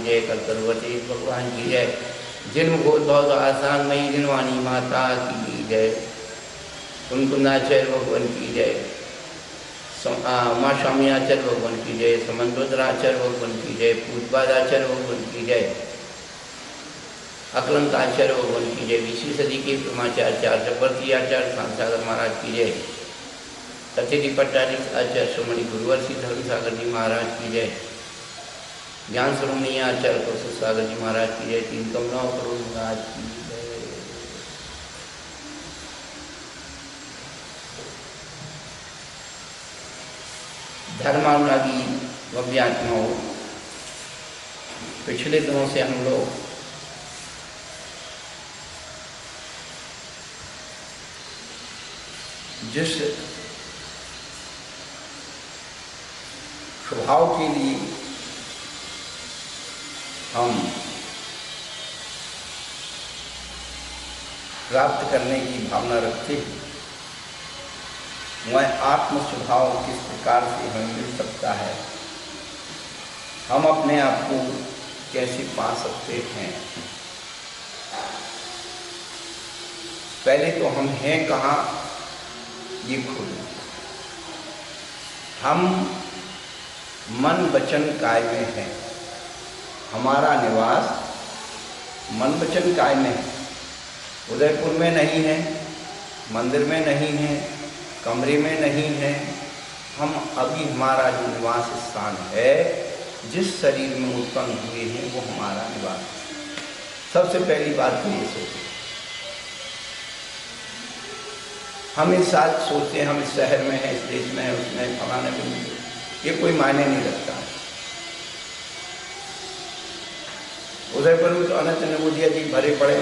जय, कलकलवती भगवान की जय, जिन बहुत आसान मई जिनवाणी माता की जय, कुनकुनाचार्य भगवान की जय, माँ स्वामियाचार्य भगवान की जय, समन्वतराचार्य भगवान की जय, पूजपादाचार्य भगवान की जय, अकलंकाचार्य भगवान की जय, 20वीं सदी के ब्रह्माचार्य चक्रवर्ती आचार्य सांसागर महाराज की जय, सत्यजी पट्टारी आचार्य श्रोमणी गुरुवर श्री धर्मसागर जी महाराज की जय, ज्ञान श्रोमणी आचार्य कौशल सागर जी महाराज की जय, 3 कमलाओं करोड़ महाराज की जय। धर्मानुरागी भव्यात्माओं, पिछले दिनों से हम लोग जिस स्वभाव के लिए हम प्राप्त करने की भावना रखते हैं, वह आत्म स्वभाव किस प्रकार से हमें मिल सकता है, हम अपने आप को कैसे पा सकते हैं। पहले तो हम हैं कहाँ, ये खुद हम मन वचन काय में हैं। हमारा निवास मन वचन काय में है। उदयपुर में नहीं है, मंदिर में नहीं है, कमरे में नहीं है। हम अभी हमारा जो निवास स्थान है, जिस शरीर में उत्पन्न हुए हैं, वो हमारा निवास है। सबसे पहली बात तो ये सोचें, हम इस साथ सोचते हैं हम इस शहर में हैं, इस देश में हैं, उसमें फलाने में, ये कोई मायने नहीं रखता। उदयपुर में तो अनंत नवोदिया जी भरे पड़े,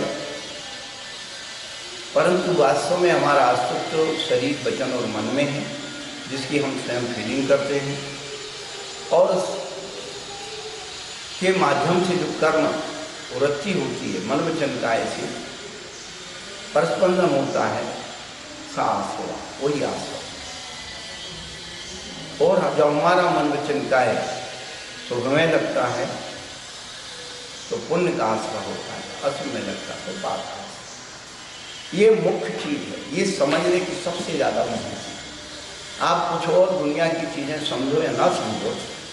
परंतु वास्तव में हमारा अस्तित्व शरीर वचन और मन में है, जिसकी हम स्वयं फीलिंग करते हैं, और के माध्यम से जो कर्म वृत्ति होती है, मन वचन काय से परस्पंदन होता है, सा आसरा, वही आसरा। और जब हमारा मन वचन काय शुभ में लगता है तो पुण्य का आसरा होता है, अशुभ में लगता है तो पाप का। ये मुख्य चीज़ है, ये समझने की सबसे ज़्यादा मुख्य चीज़। आप कुछ और दुनिया की चीज़ें समझो या ना समझो,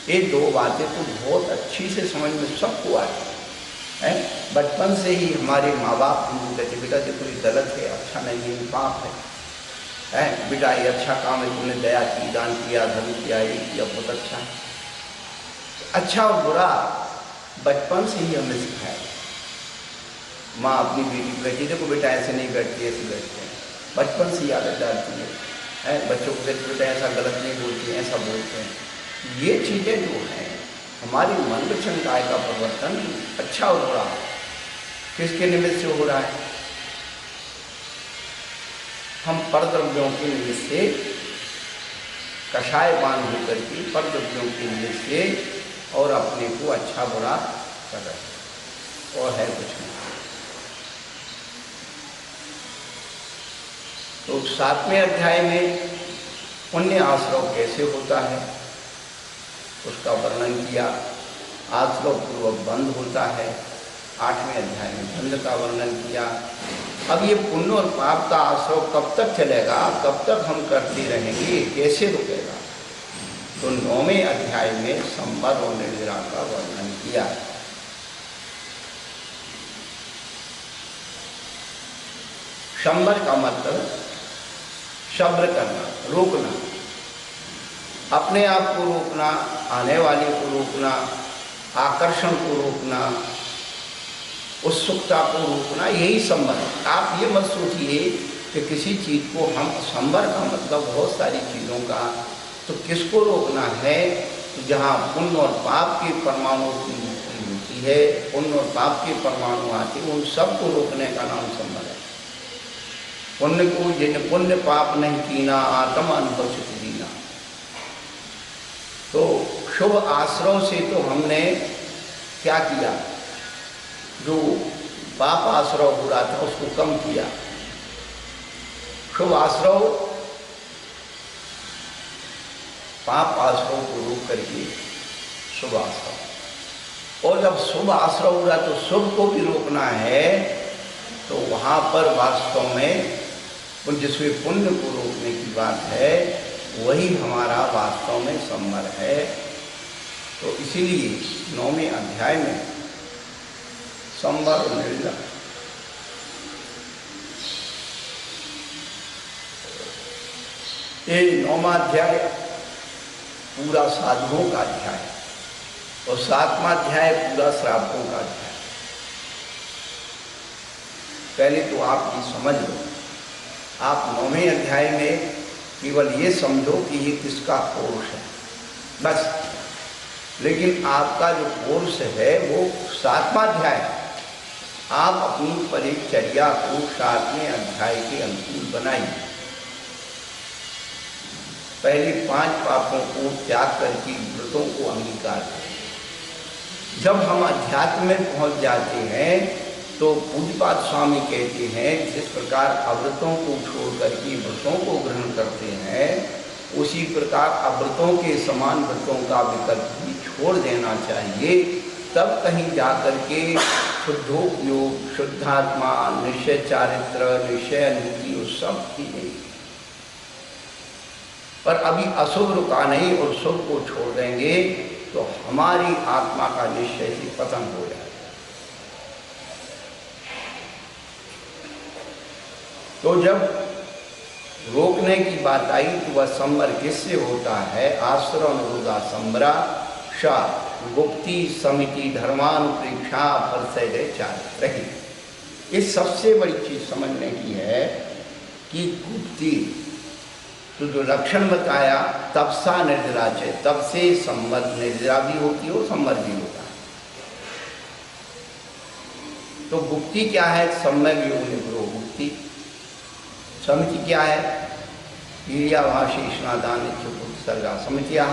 ये दो बातें तो बहुत अच्छी से समझ में सबको आती है। बचपन से ही हमारे माँ बाप हमको कहते, बेटा देखो ये गलत है, अच्छा नहीं है, पाप है, बेटा ये अच्छा काम है, तुमने दया की, दान किया, धर्म किया, ये किया, बहुत अच्छा है। अच्छा और बुरा बचपन से ही हमने सिखाया। माँ अपनी बेटी को कहती, देखो बेटा ऐसे नहीं बैठती, ऐसे बैठते हैं, बचपन से ही आदत डालती है। बच्चों को कहते, बेटा ऐसा गलत नहीं बोलती, ऐसा बोलते हैं। ये चीज़ें जो हैं, हमारी मन वचन काय का परिवर्तन अच्छा और बुरा किसके निमित्त से हो रहा है? हम परद्रव्यों के निमित्त से, कषाय बांध होकर के परद्रव्यों के निमित्त से और अपने को अच्छा बुरा कर रहे हैं, और है कुछ नहीं। तो 7वें अध्याय में पुण्य आश्रव कैसे होता है उसका वर्णन किया। आश्रव पूर्वक बंद होता है। 8वें अध्याय में बंद का वर्णन किया। अब ये पुण्य और पाप का आश्रव कब तक चलेगा, कब तक हम करते रहेंगे, कैसे रुकेगा? तो 9वें अध्याय में संवर और निर्जरा का वर्णन किया। संवर का मतलब शब्द करना, रोकना, अपने आप को रोकना, आने वाले को रोकना, आकर्षण को रोकना, उत्सुकता को रोकना, यही संवर है। आप ये मत सोचिए कि किसी चीज़ को हम, संवर का मतलब बहुत सारी चीज़ों का, तो किसको रोकना है? तो जहाँ पुण्य और पाप के परमाणु की मुक्ति होती है, पुण्य और पाप के परमाणु आते हैं, उन सबको रोकने का नाम संवर है। पुण्य को, जिन पुण्य पाप नहीं कीना, आत्म अनुभव से जीना। तो शुभ आश्रव से तो हमने क्या किया? जो पाप आश्रव हो रहा था उसको कम किया। शुभ आश्रव पाप आश्रव को रोक करके शुभ आश्रव, और जब शुभ आश्रय होगा तो शुभ को भी रोकना है, तो वहाँ पर वास्तव में जिसमें पुण्य को रोकने की बात है, वही हमारा वास्तव में संवर है। तो इसीलिए 9वें अध्याय में संवर और निर्जला, ये 9वां अध्याय पूरा साधुओं का अध्याय और 7वां अध्याय पूरा श्रावकों का अध्याय। पहले तो आप ये समझ लो, आप 9वें अध्याय में केवल ये समझो कि ये किसका कोर्स है बस, लेकिन आपका जो कोर्स है वो 7वां अध्याय है। आप अपनी परिचर्या को 7वें अध्याय के अनुकूल बनाइए। पहले 5 पापों को त्याग करके व्रतों को अंगीकार करें। जब हम अध्यात्म में पहुंच जाते हैं तो पूज्यपाद स्वामी कहते हैं, जिस प्रकार अव्रतों को छोड़ करके व्रतों को ग्रहण करते हैं, उसी प्रकार अव्रतों के समान व्रतों का विकल्प भी छोड़ देना चाहिए। तब कहीं जाकर के शुद्धोपयोग, शुद्धात्मा, निश्चय चारित्र, निश्चय अनुभूति उस सब की नहीं। पर अभी अशुभ रुका नहीं और शुभ को छोड़ देंगे तो हमारी आत्मा का निश्चय से पतन हो जाएगा। तो जब रोकने की बात आई तो वह संवर किससे होता है? आश्रनुरुदा संवरा शा गुप्ति समिति धर्मानुप्रेक्षा फलसय चारित्र। इस सबसे बड़ी चीज समझने की है कि गुप्ति तो जो लक्षण बताया तपसा निर्जरा चे, तब से संवर निर्जरा भी होती हो, संवर भी होता है। तो गुप्ति क्या है? सम्यक योग निग्रह गुप्ति। समिति क्या है? वीर्याभाषी स्नादान सर्गा समितिया,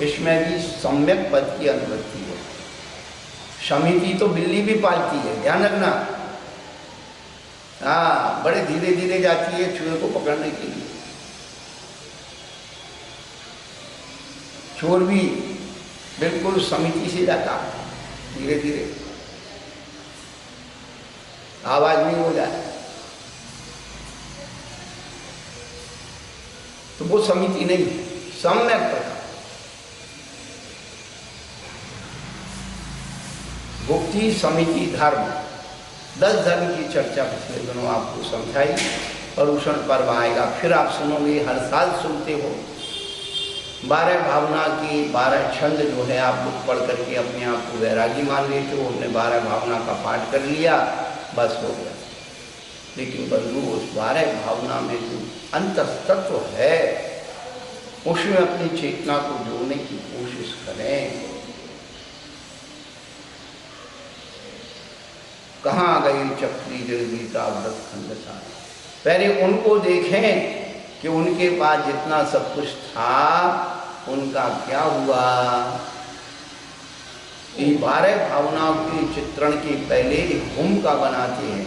इसमें भी सम्यक पद की अनुवृत्ति है। समिति तो बिल्ली भी पालती है, ध्यान रखना। हाँ, बड़े धीरे धीरे जाती है चूहे को पकड़ने के लिए। चोर भी बिल्कुल समिति से जाता है, धीरे धीरे, आवाज नहीं हो जाए तो वो समिति नहीं, सम्यक प्रकार। गुप्ति, समिति, धर्म, 10 धर्म की चर्चा पिछले दिनों आपको समझाई। परुषण पर्व आएगा, फिर आप सुनोगे, हर साल सुनते हो। 12 भावना की 12 छंद जो है आप लोग पढ़ करके अपने आप को वैरागी मान लेते हो। हमने 12 भावना का पाठ कर लिया, बस हो गया। लेकिन बंधु, उस 12 भावना में जो अंतस्तत्व है, उसमें अपनी चेतना को जोड़ने की कोशिश करें। कहाँ गई चक्री जगदीता व्रत खंड सारे। पहले उनको देखें कि उनके पास जितना सब कुछ था उनका क्या हुआ। ये 12 भावनाओं के चित्रण के पहले एक भूमिका बनाते हैं,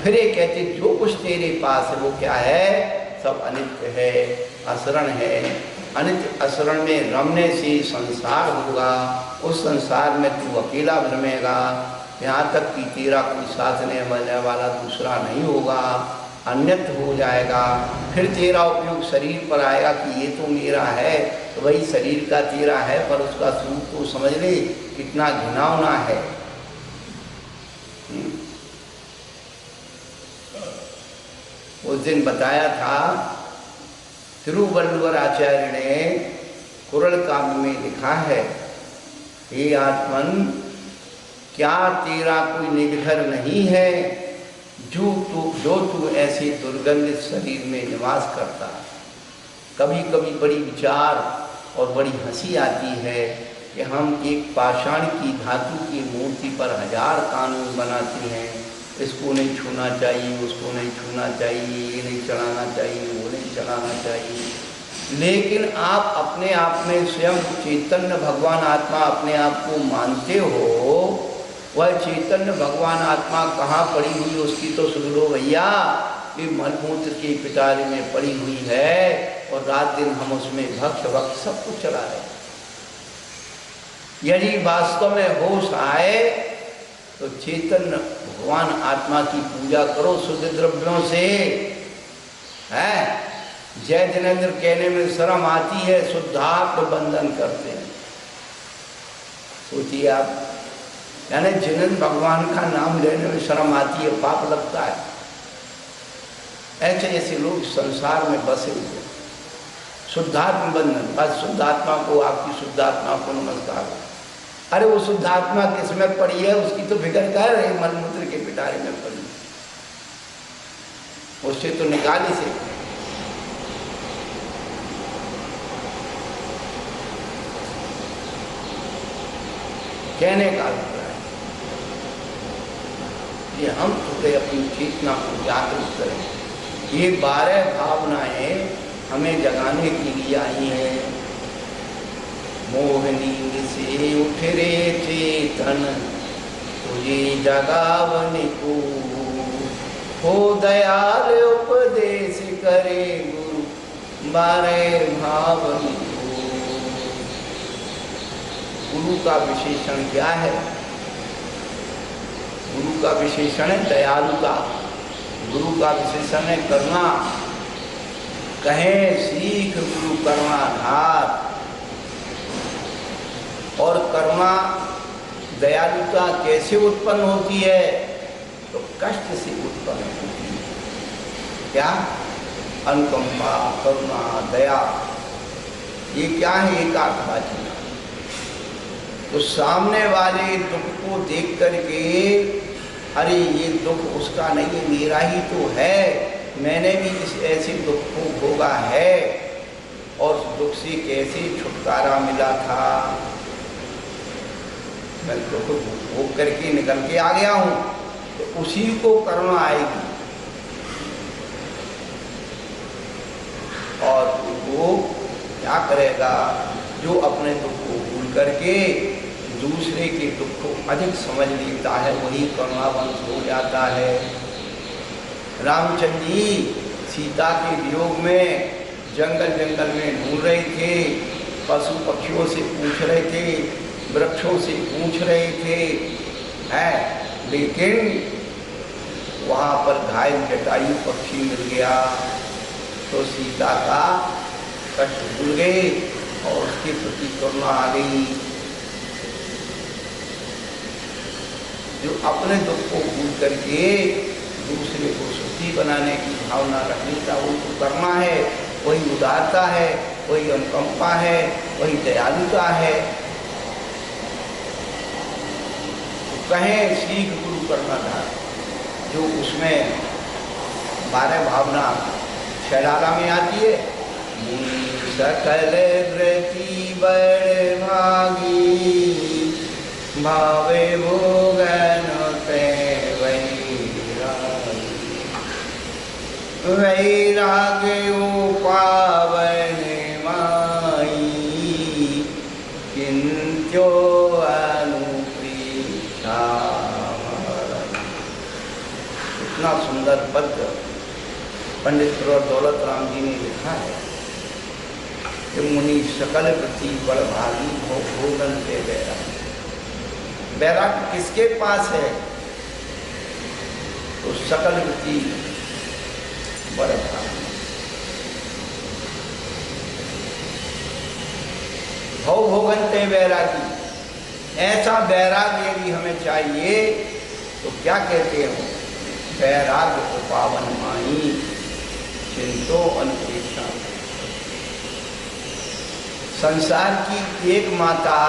फिर ये कहते जो कुछ तेरे पास है वो क्या है? सब अनित्य है, असरण है। अनित्य असरण में रमने से संसार होगा, उस संसार में तू अकेला भ्रमेगा, यहाँ तक कि तेरा कोई साधने वाला दूसरा नहीं होगा, अन्यत्र हो जाएगा। फिर तेरा उपयोग शरीर पर आएगा कि ये तो मेरा है, तो वही शरीर का तेरा है, पर उसका स्वरूप तो समझ ले कितना घिनौना है। उस दिन बताया था, तिरुवल्लुवर आचार्य ने कुरल काव्य में लिखा है, हे आत्मन, क्या तेरा कोई निज नहीं है जो तू ऐसे दुर्गंधित शरीर में निवास करता। कभी कभी बड़ी विचार और बड़ी हंसी आती है कि हम एक पाषाण की धातु की मूर्ति पर 1000 कानून बनाते हैं, इसको नहीं छूना चाहिए, उसको नहीं छूना चाहिए, ये नहीं चढ़ाना चाहिए, वो नहीं चढ़ाना चाहिए। लेकिन आप अपने आप में स्वयं चैतन्य भगवान आत्मा अपने आप को मानते हो, वह चैतन्य भगवान आत्मा कहाँ पड़ी हुई उसकी तो सुन लो भैया। ये मलमूत्र की पिटारी में पड़ी हुई है और रात दिन हम उसमें भक्त वक्त सब कुछ चला रहे हैं। यदि वास्तव में होश आए तो चेतन भगवान आत्मा की पूजा करो शुद्ध द्रव्यों से। है जय जिनेन्द्र कहने में शर्म आती है, शुद्धात्म बंधन करते हैं। सोचिए आप, यानी जिनेन्द्र भगवान का नाम लेने में शर्म आती है, पाप लगता है। ऐसे ऐसे लोग संसार में बसे हुए। शुद्धात्म बंधन, बस शुद्धात्मा को, आपकी शुद्धात्मा को नमस्कार। अरे वो शुद्धात्मा किसमें पड़ी है, उसकी तो फिक्र कर रही, मलमूत्र के पिटारे में पड़ी, उससे तो निकाल ही से। कहने का अभिप्राय ये हम थोड़े अपनी चेतना को जागरूक करें। ये 12 भावनाएं हमें जगाने के लिए आई हैं। मोहनींद से उठ रे चेतन, तुझे जगावने को, हो दयाल उपदेश करे गुरु, 12 भावने को। गुरु का विशेषण क्या है? गुरु का विशेषण है दयालुता, गुरु का विशेषण है करुणा। कहें सीख गुरु करुणाधार। और करुणा दयालुता कैसे उत्पन्न होती है? तो कष्ट से उत्पन्न होती है। क्या? अनुकंपा, करुणा, दया, ये क्या है? एकार्थवाची। तो सामने वाले दुख को देख करके, अरे ये दुख उसका नहीं है, मेरा ही तो है, मैंने भी इस ऐसे दुख को भोगा है और उस दुख से कैसे छुटकारा मिला था, मैं दुख को भोग करके निकल के आ गया हूँ, तो उसी को करुणा आएगी। और वो क्या करेगा? जो अपने दुख को भूल करके दूसरे के दुख को अधिक समझ लेता है, वही करुणावंश हो जाता है। रामचंद्र जी सीता के वियोग में जंगल जंगल में ढूंढ रहे थे, पशु पक्षियों से पूछ रहे थे, वृक्षों से पूछ रहे थे, है, लेकिन वहाँ पर घायल जटायु पक्षी मिल गया तो सीता का कष्ट भूल गए और उसके प्रति करुणा आ गई। जो अपने दुख को भूल करके दूसरे को सुखी बनाने की भावना रखनी था, वो तो कर्मा है, वही उदारता है, वही अनुकंपा है, वही दयालुता है। तो कहें सीख गुरु करना था, जो उसमें 12 भावना शैलाला में आती है। सकल व्रती बड़ भागी, भावे भोगन ते वैरागी, वैराग्यो पावन माई, किंत्यो अनुप्रीता। इतना सुंदर पद पंडित दौलत राम जी ने लिखा है कि मुनि सकल प्रति बड़ भागी, भोगन पे वैराग्य। वैराग्य किसके पास है? तो सकल प्रति बड़ भागी। भव भोगन पे वैरागी, ऐसा वैराग्य यदि हमें चाहिए तो क्या कहते हो? वैराग्य को पावन माई, चिंतो अनुपेक्षा। संसार की एक माता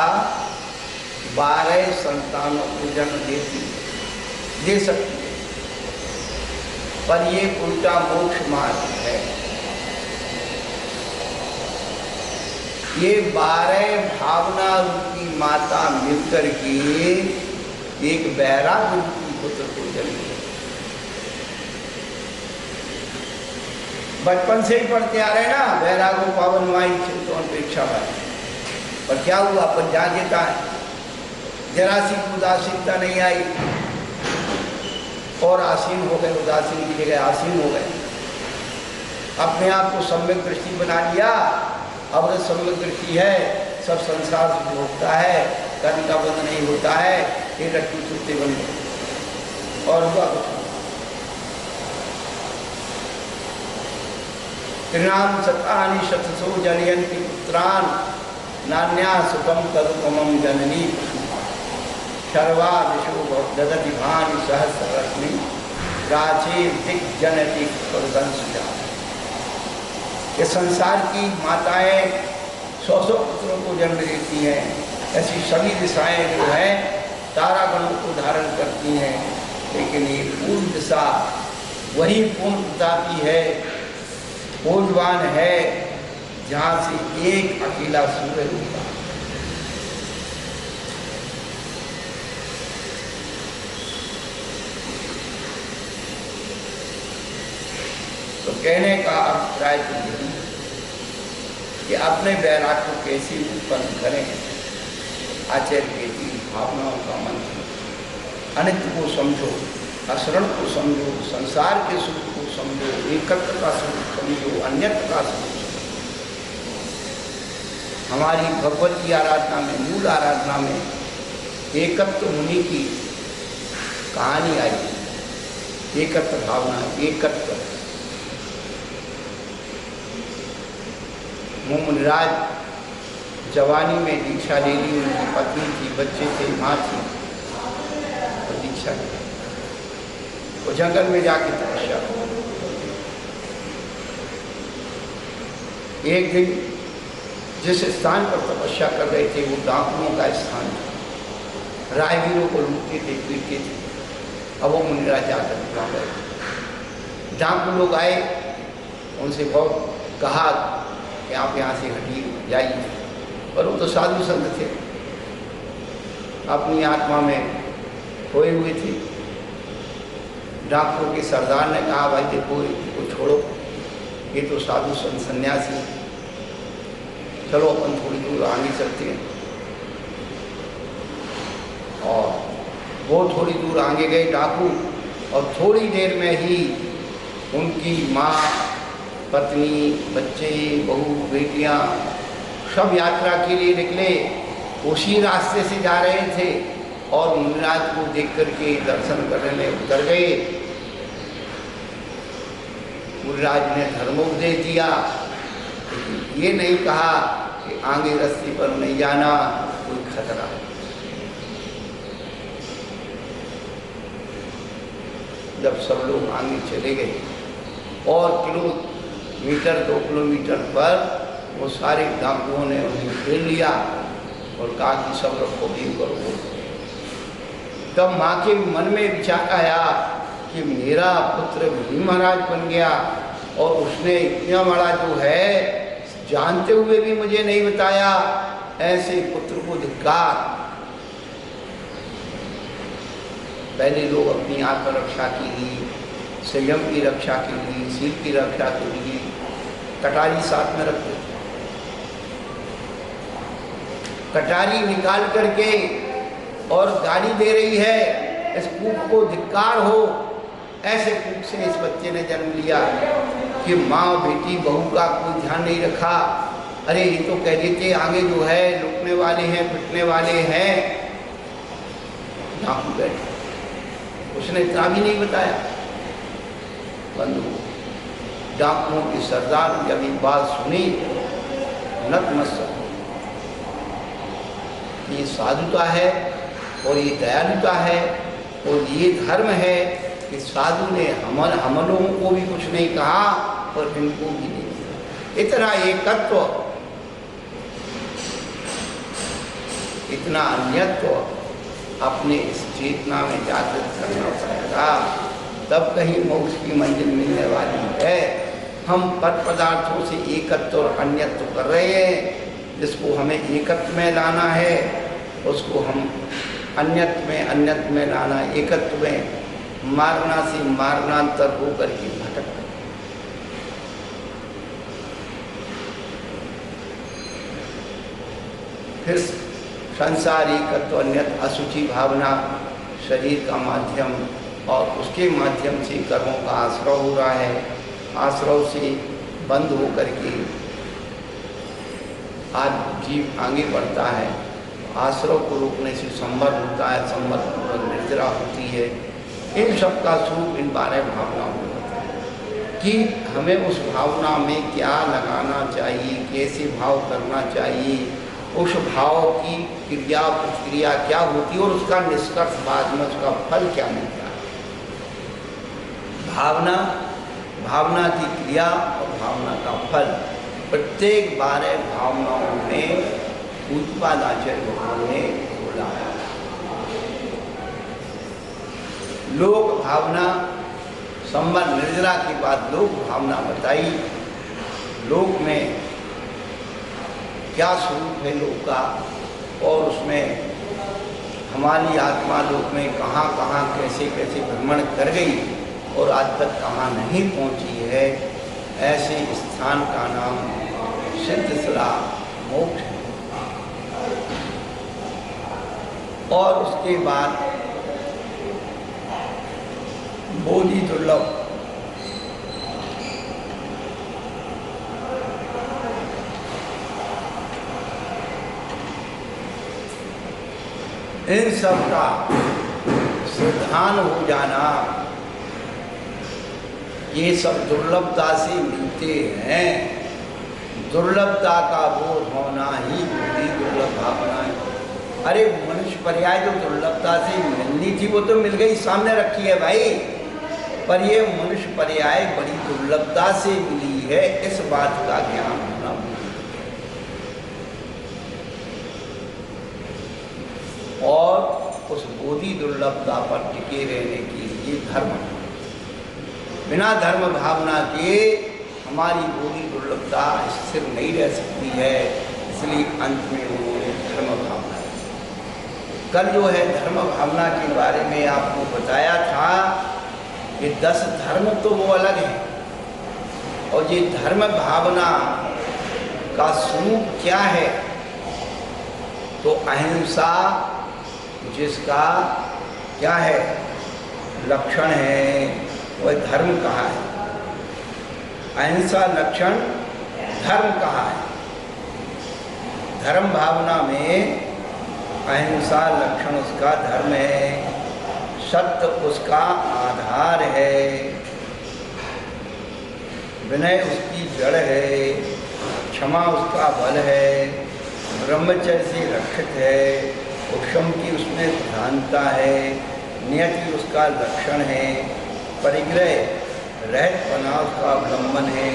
12 संतानों को जन्म दे सकती है, पर ये उल्टा मोक्ष मार्ग है। ये 12 भावना रूपी माता मिलकर के एक वैराग्य रूपी पुत्र को जन्म दे। बचपन से ही पढ़ते आ रहे ना, वैरागो पावन माई चिंतो अपेक्षा भाई। पर क्या हुआ? अपन जा देता है, जरा सी उदासीनता नहीं आई और आसीन हो गए, उदासीन की जगह आसीन हो गए। अपने आप को सम्यक दृष्टि बना लिया। अब सम्यक दृष्टि है, सब संसार से भोगता है, कर्म का बंध नहीं होता है, ये लट्टू चुटते बंद और हुआ कुछ। त्रिनाम सतानि शतसो जनयन्ति पुत्रान नान्या सुतम तदुपमं जननी शर्वा विशो ददति भानि सहस्ररश्मि प्राची दिग्जनति पुरुषंसुजा। ये संसार की माताएं 100 पुत्रों को जन्म देती हैं, ऐसी सभी दिशाएं जो है तारागणों को धारण करती हैं, लेकिन ये पूर्ण दिशा वही पूर्ण प्रतापी है, पूर्णवान है, जहाँ से एक अकेला सूर्य उगता। तो कहने का अभिप्राय तो यही कि अपने वैराग्य को कैसे उत्पन्न करें। आचार्य कहती भावनाओं का मंत्र, अनित्य को समझो, असरण को समझो, संसार के सुख को समझो, एकत्र का सुख समझो, अन्यत्र का सुख समझो। हमारी भगवत की आराधना में, मूल आराधना में एकत्व मुनि की कहानी आई। एकत्व भावना, एकत्व। मुनिराज जवानी में दीक्षा ले ली, उनकी पत्नी थी, बच्चे थे, माँ थी, तो दीक्षा ली। वो जंगल में जाके तपस्या। एक दिन जिस स्थान पर तपस्या कर रहे थे वो डाकुओं का स्थान था। रायवीरों को लूटते थे, पीटते थे। अब वो मुनिराज जाकर बुला गए। डाकू लोग आए, उनसे बहुत कहा कि आप यहाँ से हटिए, जाइए, पर वो तो साधु संत थे, अपनी आत्मा में खोए हुए थे। डाकुओं के सरदार ने कहा, भाई देखो इसको छोड़ो, ये तो साधु संत सन्यासी, चलो अपन थोड़ी दूर आगे चलते हैं। और वो थोड़ी दूर आगे गए डाकू, और थोड़ी देर में ही उनकी माँ, पत्नी, बच्चे, बहू, बेटियां सब यात्रा के लिए निकले। उसी रास्ते से जा रहे थे और मुनिराज को देख करके दर्शन करने उतर गए। मुनिराज ने धर्मोपदेश दिया, ये नहीं कहा कि आगे रास्ते पर नहीं जाना, कोई खतरा है। जब सब लोग आगे चले गए और किलोमीटर 2 किलोमीटर पर वो सारे डाकुओं ने उन्हें घेर लिया और कहा कि सब लोग को भी करो। तब माँ के मन में विचार आया कि मेरा पुत्र भी महाराज बन गया और उसने इतना बड़ा जो है जानते हुए भी मुझे नहीं बताया, ऐसे पुत्र को धिक्कार। पहले लोग अपनी आत्मरक्षा के लिए, संयम की रक्षा के लिए, शील की रक्षा के लिए कटारी साथ में रखते थे। कटारी निकाल करके और गाली दे रही है, इस कूप को धिक्कार हो। ऐसे कूप से इस बच्चे ने जन्म लिया कि माँ बेटी बहू का कोई ध्यान नहीं रखा। अरे ये तो कह देते आगे जो है लुटने वाले हैं, पिटने वाले हैं, डाकू बैठे। उसने इतना भी नहीं बताया। बंधु, डाकुओं के सरदार जब ये बात सुनी, नतमस्तक, ये साधुता है और ये दयालुता है और ये धर्म है कि साधु ने हम लोगों को भी कुछ नहीं कहा और इनको भी नहीं कहा। इतना एकत्व, इतना अन्यत्व अपने इस चेतना में जागृत करना पड़ेगा, तब कहीं मोक्ष की मंजिल मिलने वाली है। हम पद पदार्थों से एकत्व और अन्यत्व कर रहे हैं, जिसको हमें एकत्व में लाना है उसको हम अन्यत्व में लाना, एकत्व में मारना से मारणांतर होकर के भटक। फिर संसार एकत्व, अन्यत असुचि भावना शरीर का माध्यम और उसके माध्यम से कर्मों का आश्रय हो रहा है। आश्रय से बंद होकर के आज जीव आगे बढ़ता है आश्रव को रोकने से संबद्ध होता है, संबद्ध पूर्वक निर्जरा होती है। इन सब का स्वरूप इन 12 भावनाओं में होता है कि हमें उस भावना में क्या लगाना चाहिए, कैसे भाव करना चाहिए, उस भाव की क्रिया प्रतिक्रिया क्या होती है और उसका निष्कर्ष बाद में उसका फल क्या मिलता है। भावना की क्रिया और भावना का फल प्रत्येक 12 भावनाओं में पूज्यपाद आचार्य भगवान ने बोला है। लोक भावना संबंध निर्जरा के बाद लोक भावना बताई। लोक में क्या स्वरूप है लोक का और उसमें हमारी आत्मा लोक में कहाँ कहाँ कैसे कैसे भ्रमण कर गई और आज तक कहाँ नहीं पहुँची है, ऐसे स्थान का नाम सिद्धसला मोक्ष है। और उसके बाद बोधि दुर्लभ। इन सब का सिद्धांत हो जाना, ये सब दुर्लभता से मिलते हैं। दुर्लभता का बोध होना ही बुद्धि दुर्लभ भावना है। अरे मनुष्य पर्याय जो दुर्लभता से मिलनी थी वो तो मिल गई, सामने रखी है भाई, पर ये मनुष्य पर्याय बड़ी दुर्लभता से मिली है, इस बात का ज्ञान होना। और उस बोधि दुर्लभता पर टिके रहने के लिए धर्म, बिना धर्म भावना के हमारी बोधि दुर्लभता स्थिर नहीं रह सकती है। इसलिए अंत में उन्होंने धर्म भावना, कल जो है धर्म भावना के बारे में आपको बताया था कि 10 धर्म तो वो अलग हैं और ये धर्म भावना का स्वरूप क्या है, तो अहिंसा जिसका क्या है लक्षण है वह धर्म कहा है। अहिंसा लक्षण धर्म कहा है। धर्म भावना में अहिंसा लक्षण उसका धर्म है, सत्य उसका आधार है, विनय उसकी जड़ है, क्षमा उसका बल है, ब्रह्मचर्य से रक्षित है, उपशम की उसमें प्रधानता है, नियति उसका लक्षण है, परिग्रह रहतपना उसका अवलंबन है।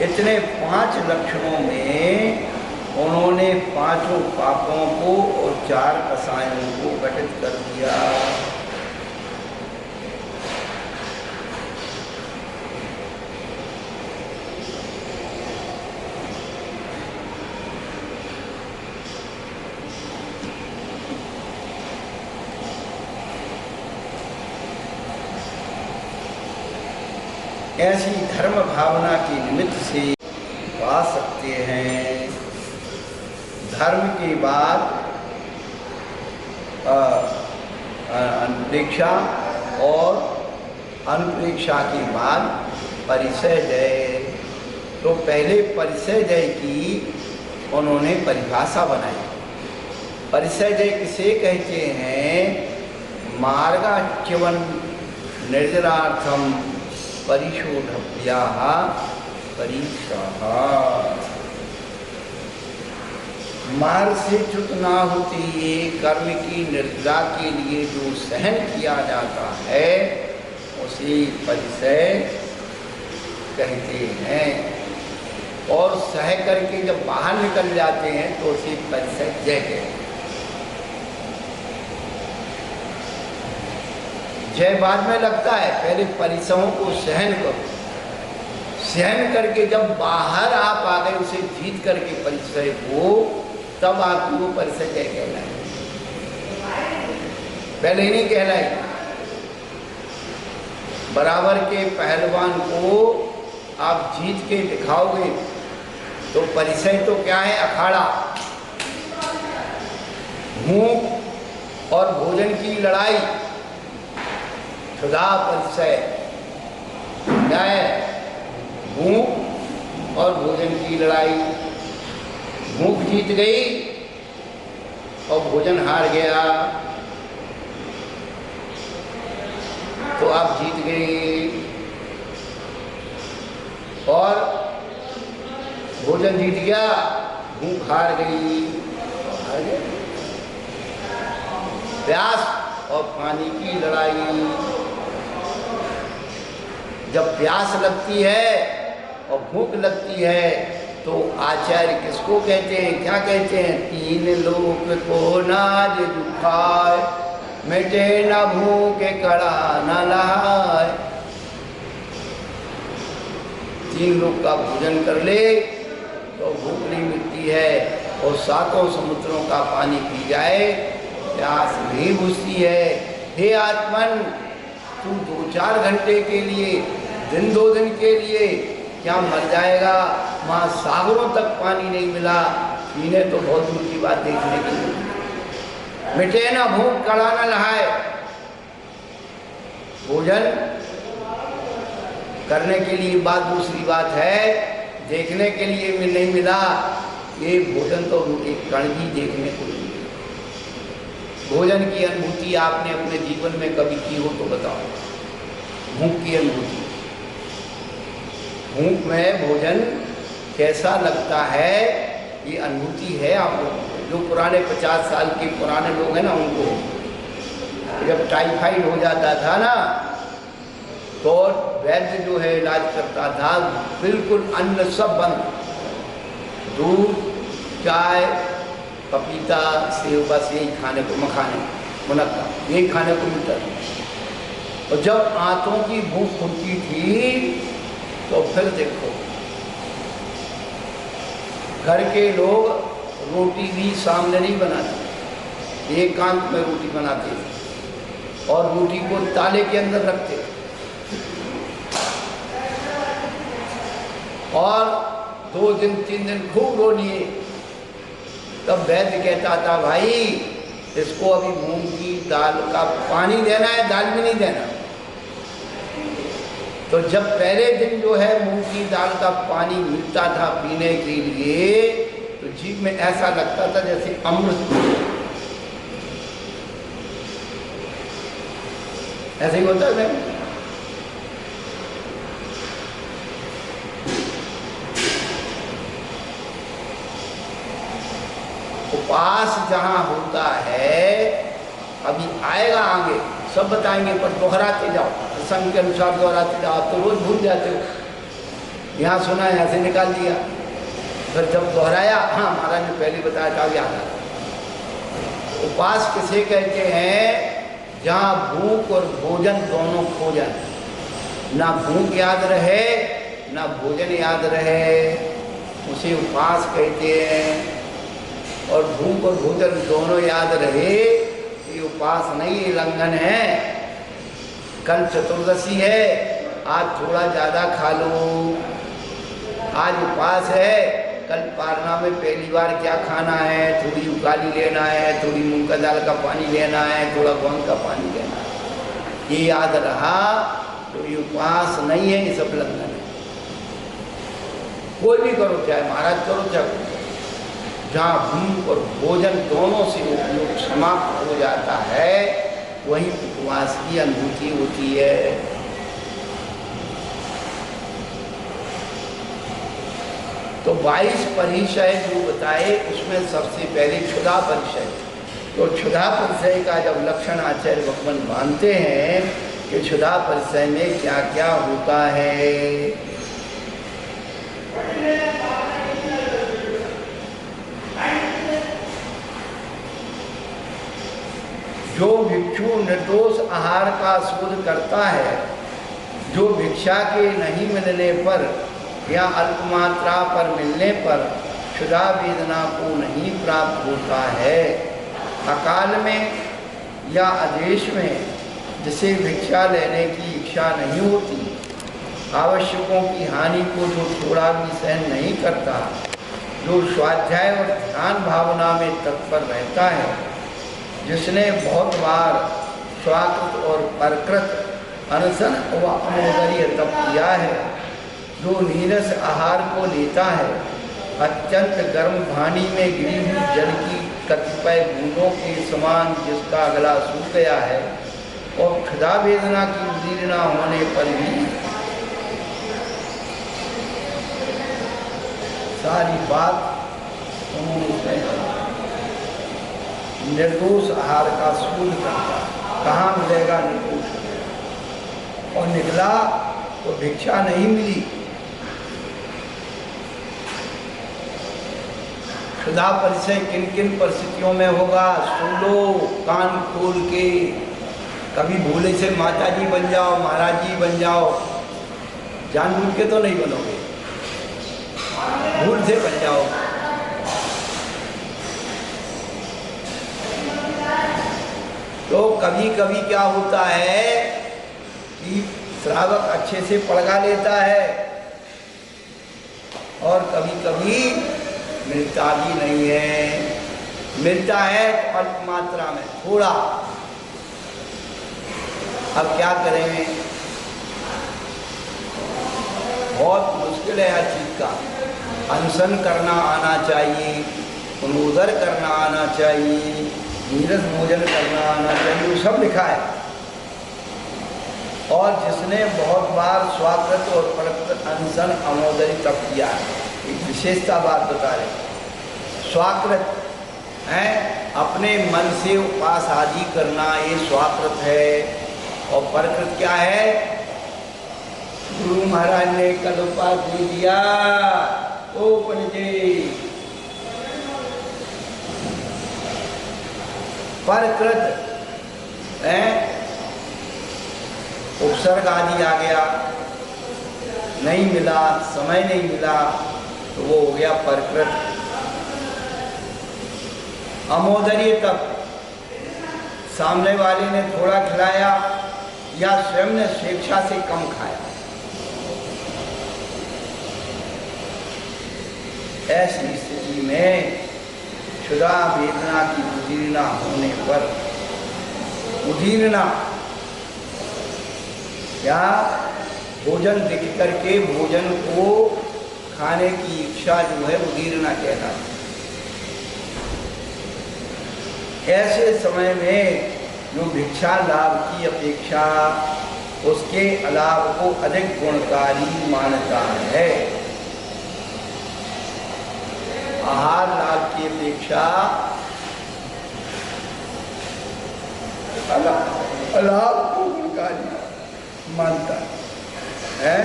इतने 5 लक्षणों में उन्होंने 5 पापों को और 4 कसायों को घटित कर दिया। ऐसी धर्म भावना के निमित्त से पा सकते हैं। धर्म के बाद अनुप्रेक्षा और अनुप्रेक्षा के बाद परिचय जय। तो पहले परिचय जय की उन्होंने परिभाषा बनाई। परिचय जय किसे कहते हैं? मार्गाच्यवन निर्जरार्थम परिशोधव्याः परीक्षाः। मार्ग से च्युत ना होते हुए कर्म की निर्जरा के लिए जो सहन किया जाता है उसे परिचय कहते हैं, और सह करके जब बाहर निकल जाते हैं तो उसे परिचय जय कहते हैं। जय बाद में लगता है, पहले परिसरों को सहन करो, सहन करके जब बाहर आप आ गए उसे जीत करके परिचय को, तब आपको वो परिचय जय कहलाए, पहले ही नहीं कहलाए। बराबर के पहलवान को आप जीत के दिखाओगे तो परिचय तो क्या है? अखाड़ा। भूख और भोजन की लड़ाई, खुदा परिचय क्या है? भूख और भोजन की लड़ाई। भूख जीत गई और भोजन हार गया तो आप जीत गए, और भोजन जीत गया, भूख हार गई, हार गए। प्यास और पानी की लड़ाई। जब प्यास लगती है और भूख लगती है तो आचार्य किसको कहते हैं, क्या कहते हैं? तीन लोक को नाज दुखाए, मिटे न भूखे कड़ा न लहाय। तीन लोग का भोजन कर ले तो भूख नहीं मिटती है, और सातों समुद्रों का पानी पी जाए प्यास नहीं बुझती है। हे आत्मन, तू 2-4 घंटे के लिए, दिन 2 दिन के लिए क्या मर जाएगा? वहाँ सागरों तक पानी नहीं मिला, पीने तो बहुत दूर की बात देखने की। मिटे ना भूख कड़ा न लहाए। भोजन करने के लिए बात दूसरी बात है, देखने के लिए भी नहीं मिला। ये भोजन तो एक कण भी देखने को नहीं मिला। भोजन की अनुभूति आपने अपने जीवन में कभी की हो तो बताओ। भूख की अनुभूति, भूख में भोजन कैसा लगता है, ये अनुभूति है आप लोगों को। जो पुराने 50 साल के पुराने लोग हैं ना, उनको जब टाइफाइड हो जाता था ना, तो वैद्य जो है इलाज करता था, बिल्कुल अन्न सब बंद, दूध, चाय, पपीता, सेव, बस यही खाने को, मखाने, मुनक्का, यही खाने को मिलता था। और जब आंतों की भूख खुलती थी तो फिर देखो, घर के लोग रोटी भी सामने नहीं बनाते, एकांत में रोटी बनाते थे और रोटी को ताले के अंदर रखते थे। और 2 दिन 3 दिन खूब रो लिए। तब वैद्य कहता था, भाई इसको अभी मूंग की दाल का पानी देना है, दाल भी नहीं देना। तो जब पहले दिन जो है मूंग की दाल का पानी मिलता था पीने के लिए, तो जीभ में ऐसा लगता था जैसे अमृत, ऐसे ही होता है। उपवास जहाँ होता है, अभी आएगा आगे सब बताएंगे, पर दोहराते जाओ, प्रसंग के अनुसार दोहराते जाओ। आप तो रोज भूल जाते हो, यहाँ सुना है, यहाँ से निकाल दिया, फिर जब दोहराया, हाँ महाराज ने पहले बताया था, याद आ। उपवास किसे कहते हैं? जहाँ भूख और भोजन दोनों खो जाए, ना भूख याद रहे ना भोजन याद रहे, उसे उपवास कहते हैं। और भूख और भोजन दोनों याद रहे, ये उपवास नहीं, ये लंघन है। कल चतुर्दशी है, आज थोड़ा ज़्यादा खा लो, आज उपवास है, कल पारना में पहली बार क्या खाना है, थोड़ी उकाली लेना है, थोड़ी मूंग का दाल का पानी लेना है, थोड़ा गोंद का पानी लेना है। ये याद रहा तो ये उपवास नहीं है, ये सब लंघन है। कोई भी करो, चाहे महाराज करो, चाहे जहाँ भूख और भोजन दोनों से उपयोग समाप्त हो जाता है, वहीं उपवास की अनुभूति होती है। तो 22 परिचय जो बताए, उसमें सबसे पहले क्षुधा परिचय। तो क्षुधा परिचय का जब लक्षण आचार्य भगवान मानते हैं कि क्षुधा परिचय में क्या क्या होता है, जो भिक्षु निर्दोष आहार का शोध करता है, जो भिक्षा के नहीं मिलने पर या अल्प मात्रा पर मिलने पर क्षुधा वेदना को नहीं प्राप्त होता है, अकाल में या आदेश में जिसे भिक्षा लेने की इच्छा नहीं होती, आवश्यकों की हानि को जो थोड़ा भी सहन नहीं करता, जो स्वाध्याय और ध्यान भावना में तत्पर रहता है, जिसने बहुत बार स्वाकृत और परकृत अनशन व अमोदरीय तप किया है, जो नीरस आहार को लेता है, अत्यंत गर्म पानी में गिरी हुई जल की कतिपय बूंदों के समान जिसका गला सूख गया है और क्षुधा वेदना की उदीर्णा होने पर भी सारी बात उन्होंने निर्दोष आहार का शोध करता, कहाँ मिलेगा निर्दोष, और निकला तो भिक्षा नहीं मिली। क्षुधा परिचय किन किन परिस्थितियों में होगा, सुन लो कान खोल के। कभी भूले से माता जी बन जाओ, महाराज जी बन जाओ, जानबूझ के तो नहीं बनोगे, भूल से बन जाओ। तो कभी कभी क्या होता है कि श्रावक अच्छे से पड़गा लेता है और कभी कभी मिलता भी नहीं है, मिलता है अल्प मात्रा में थोड़ा। अब क्या करें, बहुत मुश्किल है हर चीज का। अनशन करना आना चाहिए, पुनोदर करना आना चाहिए, नीरस भोजन करना आना चाहिए, वो सब लिखा है। और जिसने बहुत बार स्वाकृत और प्रकृत अनशन अमोदरी तप किया है, एक विशेषता बात बता रहे। स्वाकृत है अपने मन से उपास आदि करना, ये स्वाकृत है। और प्रकृत क्या है, गुरु महाराज ने कल उपास दे दिया, ओ पंडित। प्रकृत है उपसर्ग आदि आ गया, नहीं मिला, समय नहीं मिला, तो वो हो गया प्रकृत। अमोदरी तप, सामने वाले ने थोड़ा खिलाया या स्वयं ने स्वेच्छा से कम खाया, ऐसी स्थिति में क्षुधा वेदना की उदीर्णा होने पर, उदीर्णा या भोजन दिख करके भोजन को खाने की इच्छा जो है उदीर्णा कहलाती है। ऐसे समय में जो भिक्षा लाभ की अपेक्षा उसके अलाभ को अधिक गुणकारी मानता है। आहार लाभ की अपेक्षा अलाभ को गुणकारी मानता है।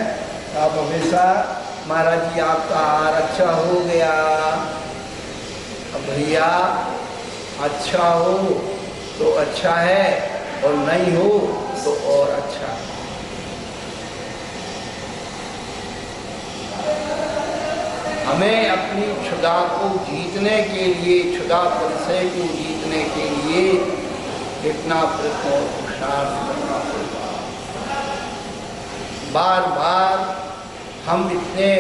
आप हमेशा महाराज जी आपका आहार अच्छा हो गया, अब भैया अच्छा हो तो अच्छा है और नहीं हो तो और अच्छा है। हमें अपनी क्षुधा को जीतने के लिए, क्षुधा परिचय को जीतने के लिए कितना प्रयत्न और पुरुषार्थ करना पड़ेगा। बार बार हम इतने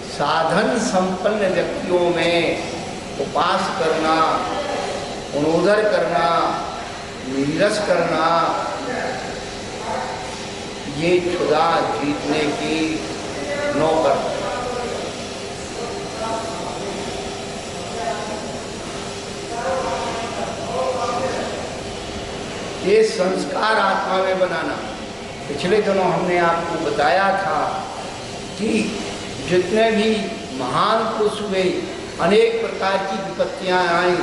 साधन संपन्न व्यक्तियों में उपास करना, पुनोदर करना, नीरस करना, ये क्षुधा जीतने की नौकर। ये संस्कार आत्मा में बनाना। पिछले दिनों हमने आपको बताया था कि जितने भी महान पुरुष हुए, अनेक प्रकार की विपत्तियां आई,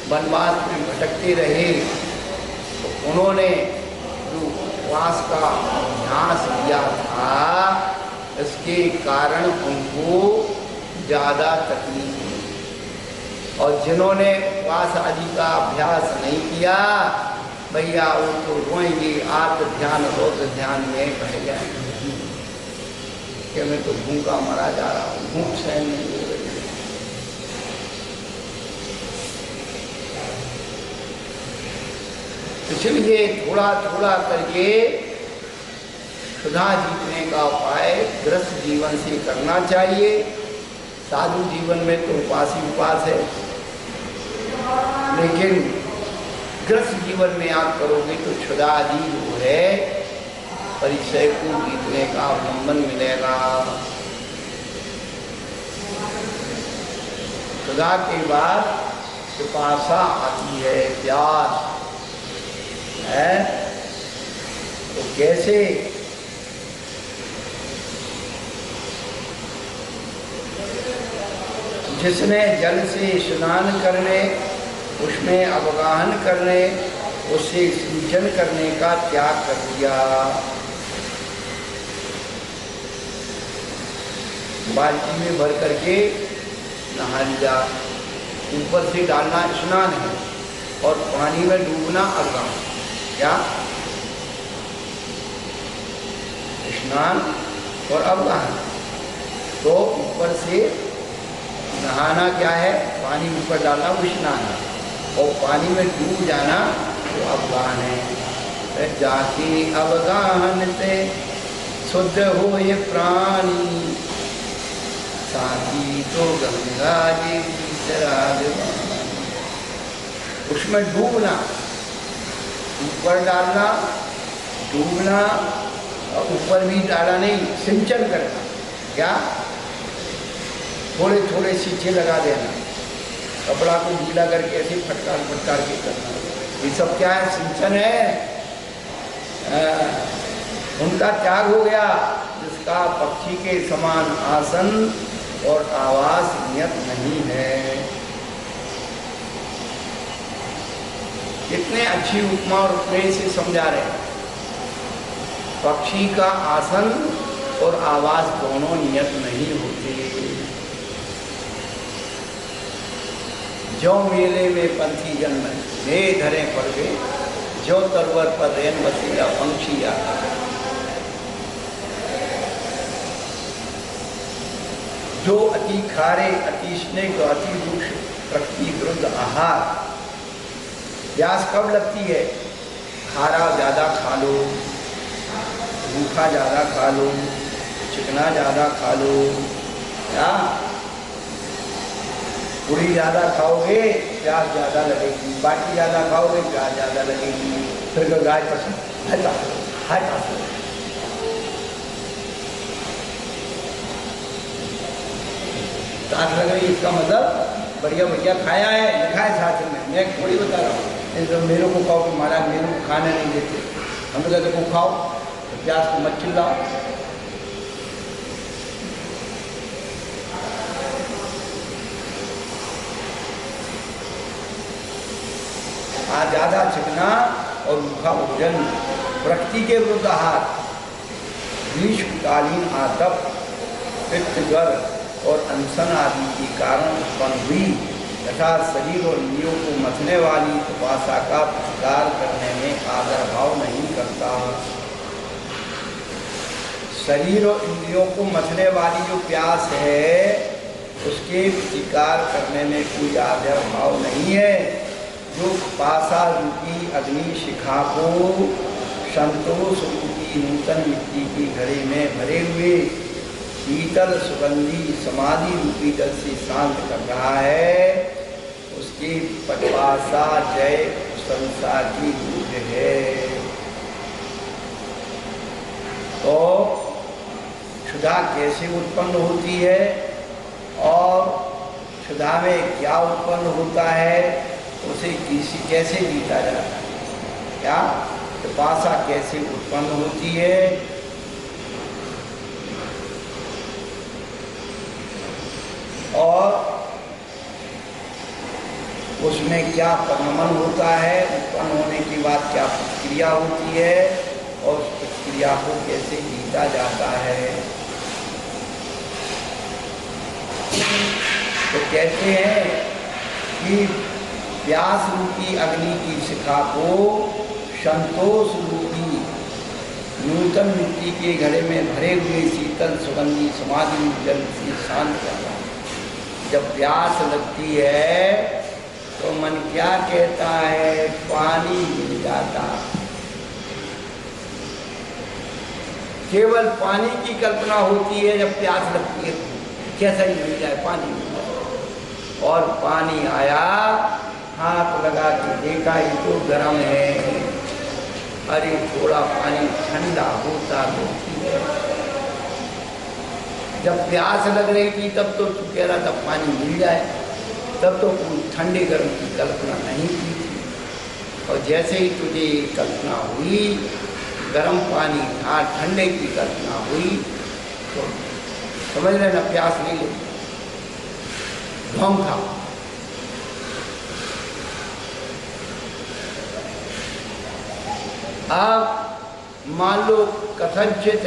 वनवास में भटकते रहे, तो उन्होंने जो उपवास का अभ्यास किया था, इसके कारण उनको ज़्यादा तकलीफ हुई। और जिन्होंने उपवास आदि का अभ्यास नहीं किया, भैया वो तो रोएंगे, आत्म ध्यान रोज ध्यान में कह जाएंगे कि मैं तो भूखा मरा जा रहा हूँ, भूख सहन नहीं हो रही। इसलिए थोड़ा थोड़ा करके क्षुधा जीतने का उपाय गृहस्थ जीवन से करना चाहिए। साधु जीवन में तो उपास ही उपास है, लेकिन गृहस्थ जीवन में आप करोगे तो क्षुधा आदि जो है परिचय को जीतने का अवलंबन मिलेगा। क्षुधा के बाद पिपासा आती है, प्यास है, तो कैसे जिसने जल से स्नान करने, उसमें अवगाहन करने, उससे सिंचन करने का त्याग कर दिया। बाल्टी में भर करके नहा लिया, ऊपर से डालना स्नान है और पानी में डूबना अवगाहन। क्या? स्नान और अवगाहन। तो ऊपर से नहाना क्या है? पानी ऊपर डालना वो स्नान है, और पानी में डूब जाना वो अवगाहन है। जाके अवगाहन से शुद्ध हो ये प्राणी, साथी तो गंगा जी उसमें डूबना, ऊपर डालना, डूबना, और ऊपर भी डाला नहीं, सिंचन करना। क्या? थोड़े थोड़े सींचे लगा देना, कपड़ा को गीला करके ऐसे फटकार फटकार के करना, ये सब क्या है? सिंचन है। उनका त्याग हो गया जिसका पक्षी के समान आसन और आवास नियत नहीं है। कितने अच्छी उपमा और उपमेय से समझा रहे हैं। पक्षी का आसन और आवाज दोनों नियत नहीं होते। जो मेले में पंथी जन्म ले धरे पड़ गए, जो तरवर पर रेन बसेगा पंक्षी आता। जो अति खारे, अति स्नेह, अति रुक्ष प्रकृति विरुद्ध आहार। प्यास कब लगती है? खारा ज़्यादा खा लो, रूखा ज़्यादा खा लो, चिकना ज़्यादा खा लो, क्या? पूरी ज़्यादा खाओगे प्यास ज़्यादा लगेगी, बाटी ज़्यादा खाओगे प्यास ज़्यादा लगेगी। फिर तो गाय पसंद हटा हटा। प्यास लग रही, इसका मतलब बढ़िया बढ़िया खाया है, लिखा है साथ में। मैं थोड़ी बता रहा हूँ, तो मेरे को कहो कि महाराज मेरे को खाने नहीं देते, हम तो कहते को खाओ, तो प्यास को मत चिल्लाओ। आज ज़्यादा चिकना और रूखा भोजन, प्रकृति के विरुद्ध आहार, ग्रीष्मकालीन आतप, पित्तज्वर और अनशन आदि के कारण उत्पन्न हुई तथा शरीर और इंद्रियों को मथने वाली पिपासा का प्रतिकार करने में आदर भाव नहीं करता। शरीर और इंद्रियों को मथने वाली जो प्यास है, उसके प्रतिकार करने में कोई आदर भाव नहीं है। जो पासा रूपी अग्नि शिखा को संतोष रूपी नूतन मिट्टी की घड़े में भरे हुए शीतल सुगंधी समाधि रूपी जल से शांत कर रहा है, उसकी पिपासा जय प्रशंसा की दूध है। तो क्षुधा कैसे उत्पन्न होती है और क्षुधा में क्या उत्पन्न होता है, उसे कैसे जीता जाता है? क्या? पिपासा कैसे उत्पन्न होती है और उसमें क्या परिणमन होता है, उत्पन्न होने के बाद क्या प्रतिक्रिया होती है और उस प्रतिक्रिया को कैसे जीता जाता है। तो कहते हैं कि प्यास रूपी अग्नि की शिखा को संतोष रूपी नूतन मिट्टी के घड़े में भरे हुए शीतल सुगंधी समाधि जल से शांत करना। जब प्यास लगती है तो मन क्या कहता है? पानी मिल जाता। केवल पानी की कल्पना होती है जब प्यास लगती है, कैसा ही मिल जाए पानी। और पानी आया, हाथ लगा के देखा, ये तो गर्म है। अरे थोड़ा पानी ठंडा होता तो ठीक है। जब प्यास लग रही थी तब तो तू कह रहा था पानी मिल जाए, तब तो कोई ठंडे गर्म की कल्पना नहीं की थी। और जैसे ही तुझे कल्पना हुई, गर्म पानी था, ठंडे की कल्पना हुई, तो समझ लेना प्यास नहीं लगी, ढोंग था। अब मान लो कथनचित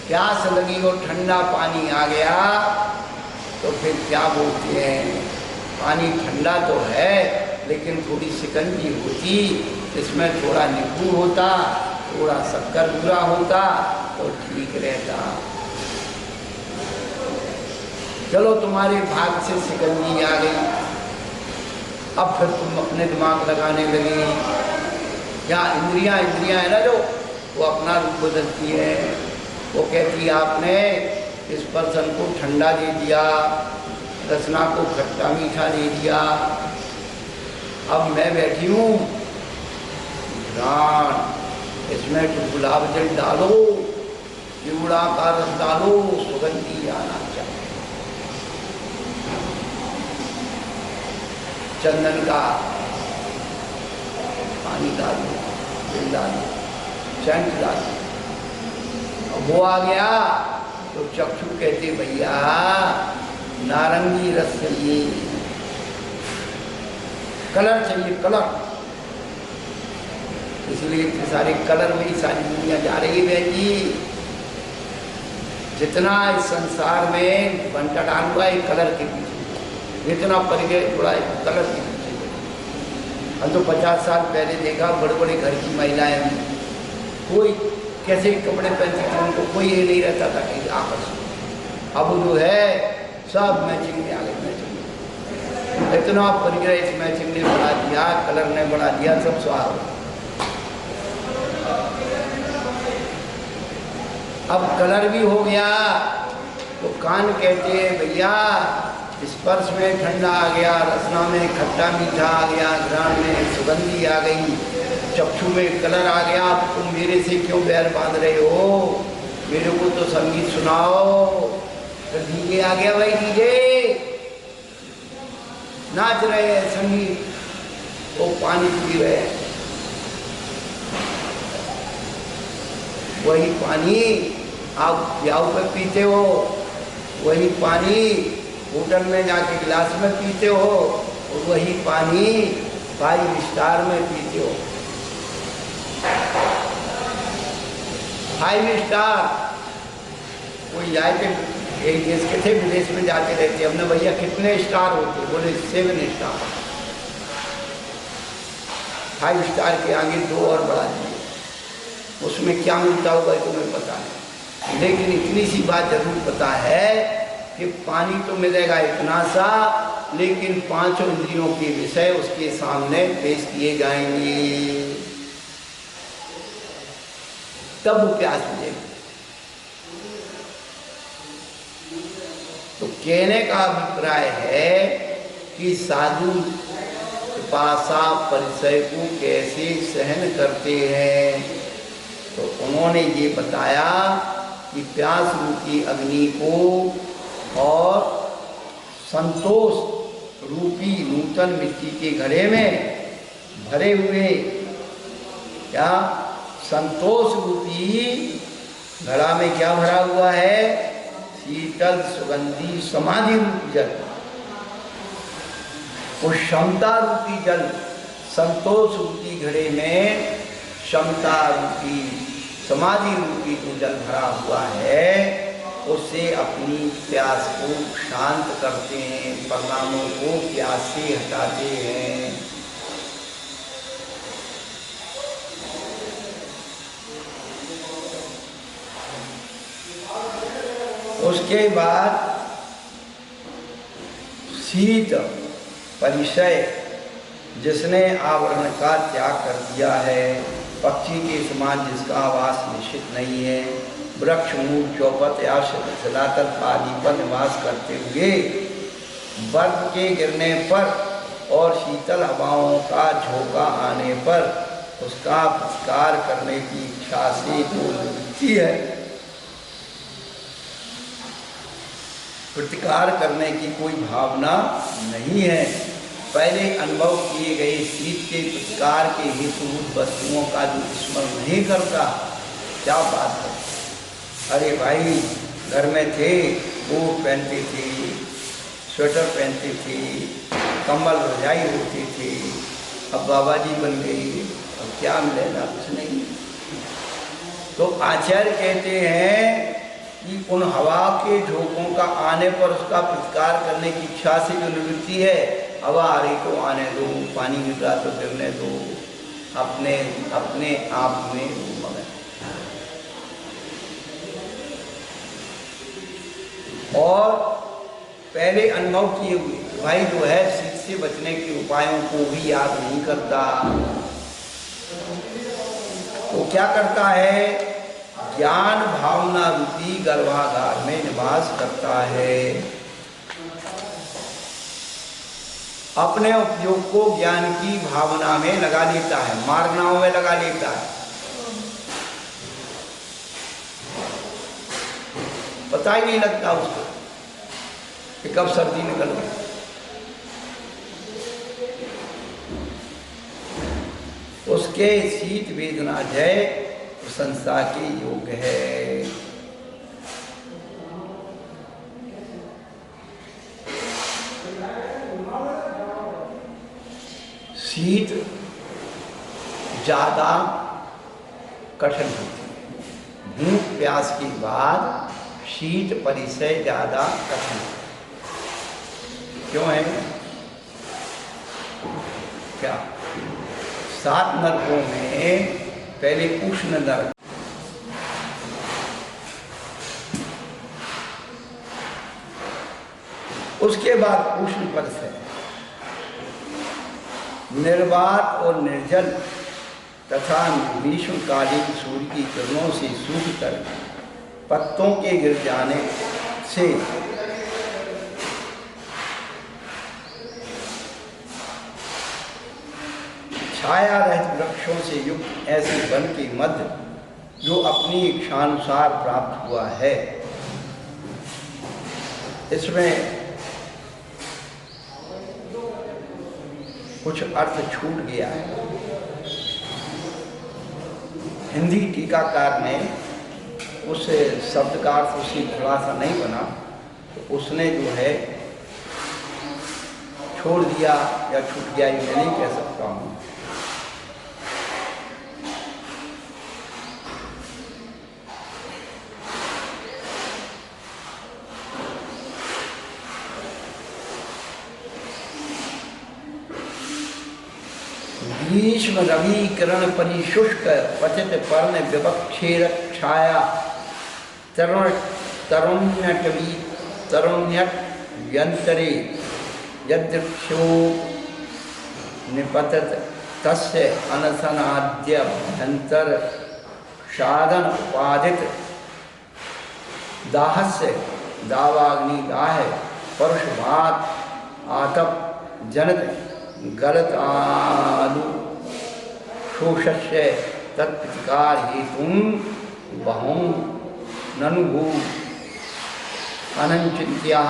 प्यास लगी और ठंडा पानी आ गया, तो फिर क्या बोलते हैं, पानी ठंडा तो है लेकिन थोड़ी शिकंजी होती, इसमें थोड़ा नींबू होता, थोड़ा शक्कर बुरा होता तो ठीक रहता। चलो तुम्हारे भाग से शिकंजी आ गई, अब फिर तुम अपने दिमाग लगाने लगे। क्या इंद्रियां है ना जो, वो अपना रूप बदलती है। वो कहती आपने इस पर्सन को ठंडा दे दिया, रसना को खट्टा मीठा दे दिया, अब मैं बैठी हूँ, इसमें तो गुलाब जल डालो, चिवड़ा का रस डालो, सुगंधी आना चाहिए, चंदन का पानी डालो, तेल डालो, सेंट डालो। वो आ गया तो चक्षु कहते भैया नारंगी रस चाहिए, कलर चाहिए, कलर। इसलिए सारे कलर में ही सारी दुनिया जा रही है बहन जी। जितना इस संसार में बंटा डाल हुआ है कलर के पीछे, जितना परिचय जुड़ा है कलर के पीछे। हम तो 50 साल पहले देखा बड़े बड़े घर की महिलाएं, कोई कैसे कपड़े पहनती थी, उनको कोई ये नहीं रहता था कि आपस में। अब जो है सब मैचिंग में आ गए, मैचिंग में इतना परिग्रह इस मैचिंग ने बढ़ा दिया, कलर ने बढ़ा दिया, सब स्वाद। अब कलर भी हो गया तो कान कहते हैं भैया स्पर्श में ठंडा आ गया, रसना में खट्टा मीठा आ गया, घ्राण में सुगंधी आ गई, चक्षु में कलर आ गया। तुम मेरे से क्यों बैर बांध रहे हो, मेरे को तो संगीत सुनाओ। तो डीजे आ गया भाई, डीजे नाच रहे हैं, संगीत, वो पानी पी रहे हैं, वही पानी आप प्याऊ पे पीते हो, वही पानी होटल में जाके गिलास में पीते हो, और वही पानी 5 स्टार में पीते हो। 5 स्टार कोई जाए थे, एक देश के थे, विदेश में जाते रहते, हमने भैया कितने स्टार होते, बोले 7 स्टार। 5 स्टार के आगे 2 और बढ़ा दिए। उसमें क्या मिलता होगा तुम्हें पता नहीं, लेकिन इतनी सी बात जरूर पता है कि पानी तो मिलेगा इतना सा, लेकिन 5 इंद्रियों के विषय उसके सामने पेश किए जाएंगे, तब वो प्यास मिलेगी। तो कहने का अभिप्राय है कि साधु पिपासा परिचय को कैसे सहन करते हैं। तो उन्होंने ये बताया कि प्यास रूपी अग्नि को और संतोष रूपी नूतन मिट्टी के घड़े में भरे हुए, क्या संतोष रूपी घड़ा में क्या भरा हुआ है, शीतल सुगंधी समाधि रूपी जल, उस क्षमता रूपी जल, संतोष रूपी घड़े में क्षमता रूपी समाधि रूपी जो जल भरा हुआ है, उससे अपनी प्यास को शांत करते हैं, परिणामों को प्यास से हटाते हैं। उसके बाद शीत परिचय, जिसने आवरण का त्याग कर दिया है, पक्षी के समान जिसका आवास निश्चित नहीं है, वृक्ष मूल चौपट या शिलातल आदि पर निवास करते हुए बर्फ के गिरने पर और शीतल हवाओं का झोंका आने पर उसका पुरस्कार करने की इच्छा से जो मिलती है, प्रतिकार करने की कोई भावना नहीं है। पहले अनुभव किए गए शीत के प्रतिकार के हेतुभूत वस्तुओं का जो स्मरण नहीं करता, क्या बात है। अरे भाई, घर में थे, बूट पहनते थे, स्वेटर पहनते थे, कंबल रजाई होती थी, अब बाबा जी बन गई, अब क्या मिलेगा, कुछ नहीं। तो आचार्य कहते हैं कि उन हवा के झोंकों का आने पर उसका प्रतिकार करने की इच्छा से जो निवृत्ति है, हवा आ रही तो आने दो, पानी गिर रहा तो गिरने दो, अपने अपने आप में मगन। और पहले अनुभव किए हुए भाई जो है शीत से बचने के उपायों को भी याद नहीं करता, वो क्या करता है, ज्ञान भावना रूपी गर्भागार में निवास करता है। अपने उपयोग को ज्ञान की भावना में लगा लेता है, मार्गनाओं में लगा लेता है, पता ही नहीं लगता उसको कि कब सर्दी निकल गई। उसके शीत वेदना जय प्रशंसा के योग्य है। शीत ज्यादा कठिन होती है, भूख प्यास के बाद शीत परिचय ज्यादा कठिन है। क्यों है? क्या 7 नरकों में पहले उष्ण नरक, उसके बाद उष्ण परिचय, निर्वात और निर्जल तथा ग्रीष्मकालीन सूर्य की किरणों से सूखकर पत्तों के गिर जाने से छाया रहित वृक्षों से युक्त ऐसे वन के मध्य जो अपनी इच्छानुसार प्राप्त हुआ है, इसमें कुछ अर्थ छूट गया है। हिंदी टीकाकार ने उस शब्द का अर्थ उसी थोड़ा सा नहीं बना, तो उसने जो है छोड़ दिया या छूट गया, ये मैं नहीं कह सकता हूँ। ग्रीष्म रवि किरण परिशुष्क पतित पर्ण विवक्षेर छाया तरुण तरुण्यटवी तरुण्यव्यंतरे यदृक्षो निपतत तस्य अनसनाद्य भयंतर साधन उपादित दाहस्य दावाग्नि दाह परुषभात आतप जनित गलत आलु शोषस्य तत्प्रतिकार हेतु बहु ननुभू अनंचित्या,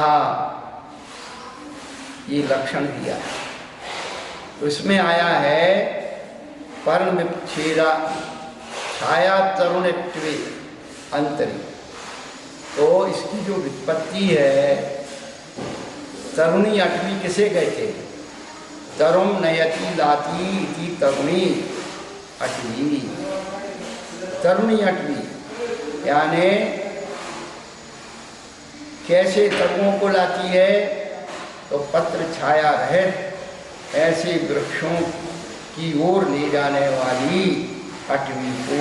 ये लक्षण दिया। तो इसमें आया है पर्ण विक्षेरा छाया तरुण अंतरी। तो इसकी जो विपत्ति है, तरुणी अटवी किसे कहते हैं? तरुण नयति लाती इति तरुणी अटवी। तरुणी अटवी यानी कैसे तरुओं को लाती है? तो पत्र छाया रहित ऐसे वृक्षों की ओर ले जाने वाली अटवी को,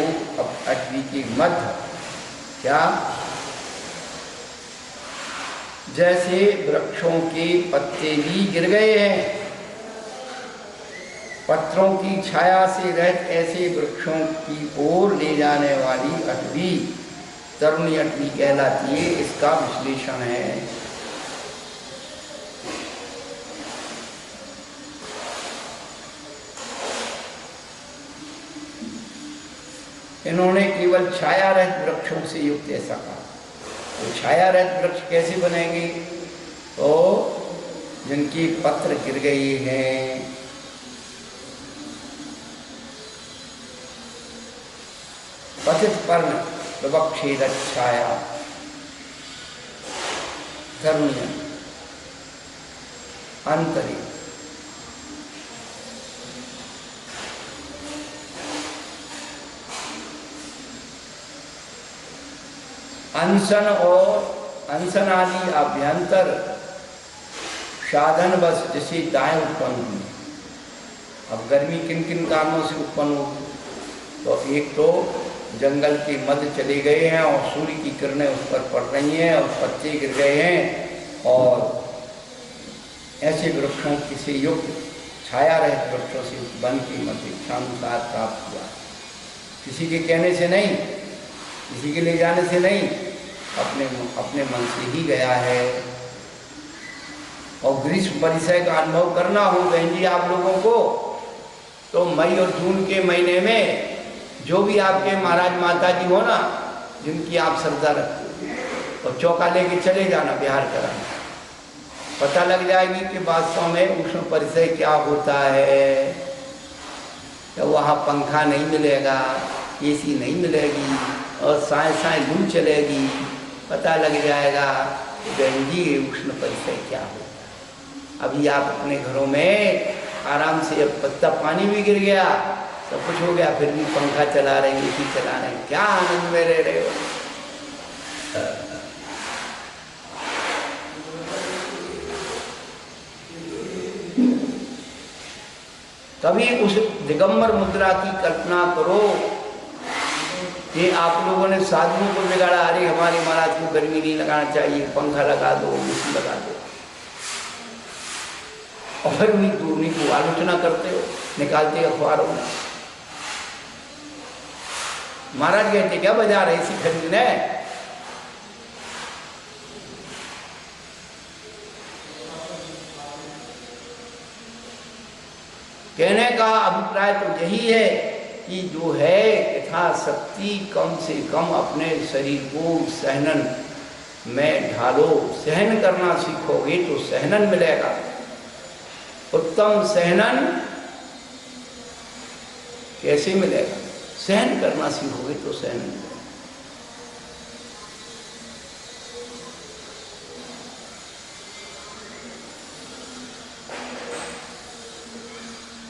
अटवी के मध्य, क्या जैसे वृक्षों के पत्ते भी गिर गए हैं, पत्रों की छाया से रहित ऐसे वृक्षों की ओर ले जाने वाली अटवी तरुणी अटवी कहलाती है। इसका विश्लेषण है। इन्होंने केवल छाया रहित वृक्षों से युक्त ऐसा कहा। तो छाया रहित वृक्ष कैसे बनेंगे? तो जिनकी पत्र गिर गई हैं, पतित पर्ण विवक्षेद छाया धर्म्य अंतरी अनशन और अनशन आदि अभ्यंतर साधन बस जैसे दाएं उत्पन्न हुई। अब गर्मी किन किन कारणों से उत्पन्न होगी? तो एक तो जंगल के मध्य चले गए हैं और सूर्य की किरणें उस पर पड़ रही हैं और पत्ते गिर गए हैं, और ऐसे वृक्षों से युक्त छाया रहित वृक्षों से वन की मध्य इच्छानुसार प्राप्त हुआ। किसी के कहने से नहीं, किसी के ले जाने से नहीं, अपने मन से ही गया है। और ग्रीष्म परिचय का अनुभव करना हो बहन जी आप लोगों को, तो मई और जून के महीने में जो भी आपके महाराज माता जी हो ना, जिनकी आप श्रद्धा रखते हो, और चौका लेके चले जाना बिहार कराना, पता लग जाएगी कि वास्तव में उष्ण परिचय क्या होता है। तो वहाँ पंखा नहीं मिलेगा, एसी नहीं मिलेगी, और साए साए लू चलेगी, पता लग जाएगा बहन जी उष्ण परिचय क्या होता है। अभी आप अपने घरों में आराम से, अब पत्ता पानी भी गिर गया, सब कुछ हो गया, फिर भी पंखा चला रहे हैं, एसी चला रहे हैं, क्या आनंद में रह रहे हो। कभी उस दिगंबर मुद्रा की कल्पना करो कि आप लोगों ने साधुओं को बिगाड़ा, अरे हमारे महाराज को गर्मी नहीं लगाना चाहिए, पंखा लगा दो, एसी लगा दो, और फिर उन्हीं को आलोचना करते हो, निकालते अखबारों में। महाराज कहते क्या बाजार है एसी खरीदने? कहने का अभिप्राय तो यही है कि जो है यथाशक्ति कम से कम अपने शरीर को सहनन में ढालो। सहन करना सीखोगे तो सहनन मिलेगा। उत्तम सहनन कैसे मिलेगा? सहन करना सीखोगे तो सहन मिलेगा।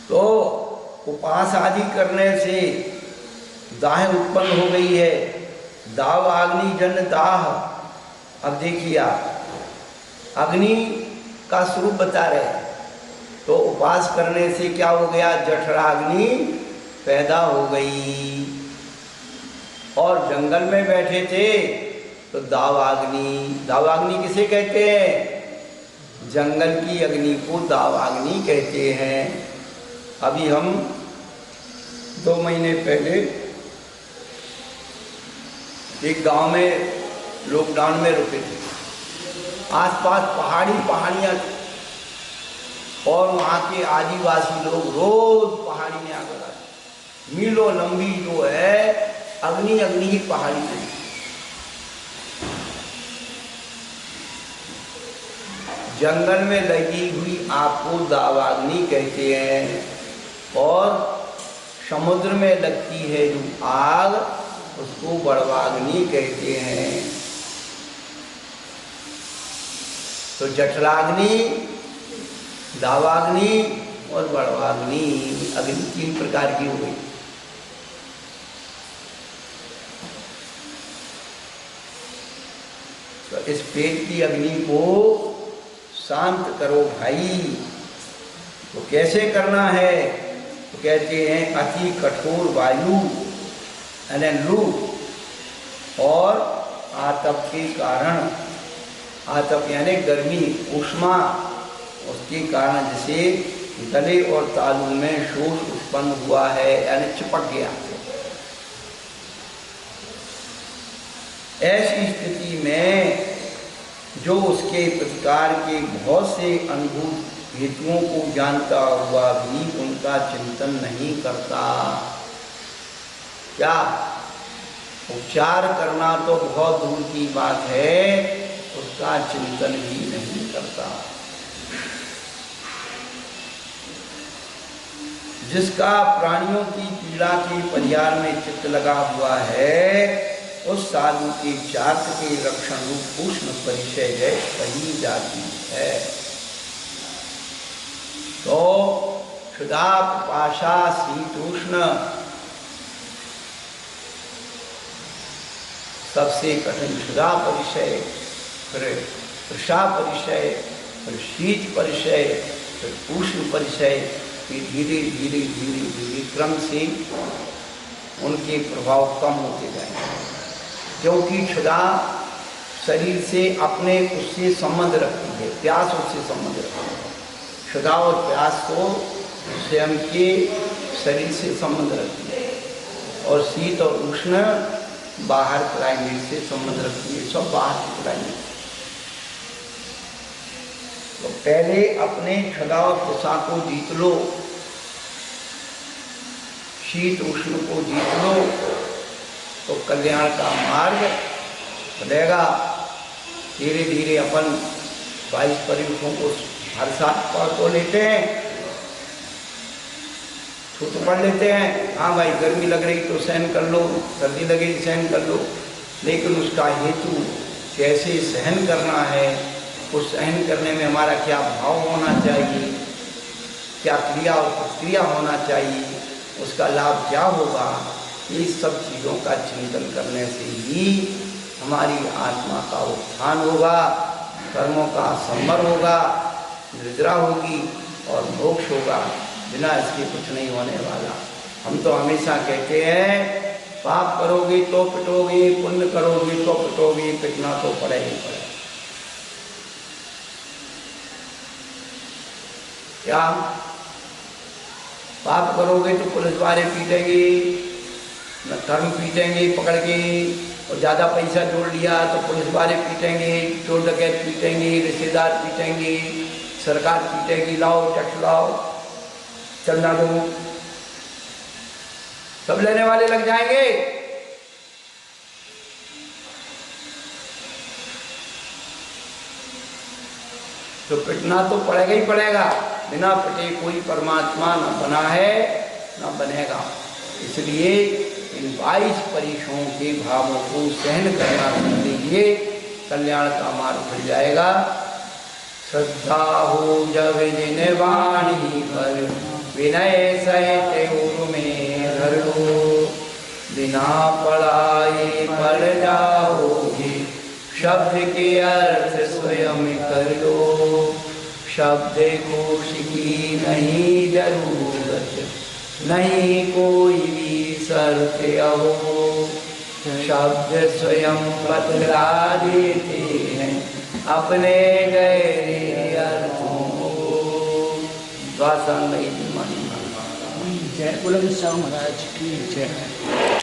तो उपास आदि करने से दाह उत्पन्न हो गई है। दाव अग्नि जन दाह। अब देखिए आप अग्नि का स्वरूप बता रहे हैं, तो उपास करने से क्या हो गया? जठराग्नि पैदा हो गई। और जंगल में बैठे थे तो दावाग्नि। दावाग्नि किसे कहते हैं? जंगल की अग्नि को दावाग्नि कहते हैं। अभी हम 2 महीने पहले एक गांव में लॉकडाउन में रुके थे। आसपास पहाड़ियाँ और वहाँ के आदिवासी लोग रोज पहाड़ी में आकर आते। मीलों लंबी जो है अग्नि की पहाड़ी में। जंगल में लगी हुई आपको दावाग्नि कहते हैं, और समुद्र में लगती है जो आग उसको बड़वाग्नि कहते हैं। तो जठराग्नि, दावाग्नि और बड़वाग्नि अग्नि 3 प्रकार की हो गई। तो इस पेट की अग्नि को शांत करो भाई। तो कैसे करना है? तो कहते हैं अति कठोर वायु यानी लू और आतप के कारण, आतप यानी गर्मी, उष्मा, उसके कारण जैसे गले और तालू में शोष उत्पन्न हुआ है यानी चिपक गया। ऐसी स्थिति में जो उसके प्रतिकार के बहुत से अनुभूत हेतुओं को जानता हुआ भी उनका चिंतन नहीं करता। क्या उपचार करना तो बहुत दूर की बात है, उसका चिंतन भी नहीं करता। जिसका प्राणियों की पीड़ा के परिहार में चित्त लगा हुआ है, उस साधु के जात के रक्षण रूप उष्ण परिचय है वही जाति है। तो क्षुधा पिपासा शीत उष्ण सबसे कठिन क्षुधा परिचय, फिर तृषा परिचय, फिर शीत परिचय, फिर उष्ण परिचय, धीरे धीरे धीरे धीरे क्रम से उनके प्रभाव कम होते जाएंगे। क्योंकि क्षुधा शरीर से अपने उससे संबंध रखती है, प्यास उससे संबंध रखती है। क्षुधा और प्यास को स्वयं के शरीर से संबंध रखती है, और शीत और उष्ण बाहर क्लाइमेट से संबंध रखती है, सब बाहर की क्लाइमेट। तो पहले अपने क्षुधा और तृषा को जीत लो, शीत उष्ण को जीत लो, तो कल्याण का मार्ग खुलेगा। धीरे धीरे अपन 22 परीक्षों को हर साल पढ़ तो लेते हैं, छूट पढ़ लेते हैं। हाँ भाई, गर्मी लग रही तो सहन कर लो, सर्दी लगे सहन कर लो, लेकिन उसका हेतु कैसे सहन करना है, उस सहन करने में हमारा क्या भाव होना चाहिए, क्या क्रिया और प्रतिक्रिया होना चाहिए, उसका लाभ क्या होगा, ये सब चीज़ों का चिंतन करने से ही हमारी आत्मा का उत्थान होगा, कर्मों का संवर होगा, निद्रा होगी और मोक्ष होगा। बिना इसके कुछ नहीं होने वाला। हम तो हमेशा कहते हैं, पाप करोगे तो पिटोगे, पुण्य करोगे तो पिटोगे, पिटना तो पड़े ही पड़े। क्या पाप करोगे तो पुलिस वाले पीटेंगे, न धर्म पीटेंगे पकड़ के, और ज़्यादा पैसा जोड़ लिया तो पुलिस वाले पीटेंगे, चोर डकैत पीटेंगे, रिश्तेदार पीटेंगे, सरकार पीटेगी, लाओ टैक्स लाओ, चंदा दो, सब लेने वाले लग जाएंगे। तो पिटना तो पड़ेगा ही पड़ेगा। बिना पिटे कोई परमात्मा न बना है न बनेगा। इसलिए इन 22 परीक्षाओं के भावों को सहन करना सीख लीजिए, कल्याण का मार्ग खुल जाएगा। श्रद्धा हो जब जिन वाणी पर, विनय सहित उर में धर लो, बिना पढ़ाए पढ़ जाओगे, शब्द के अर्थ स्वयं कर लो। शब्द कोश की नहीं जरूरत, नहीं कोई भी शर्त हो, शब्द स्वयं बतला देते हैं अपने गहरे अर्थों को। जय बुलंद शाह महाराज की जय।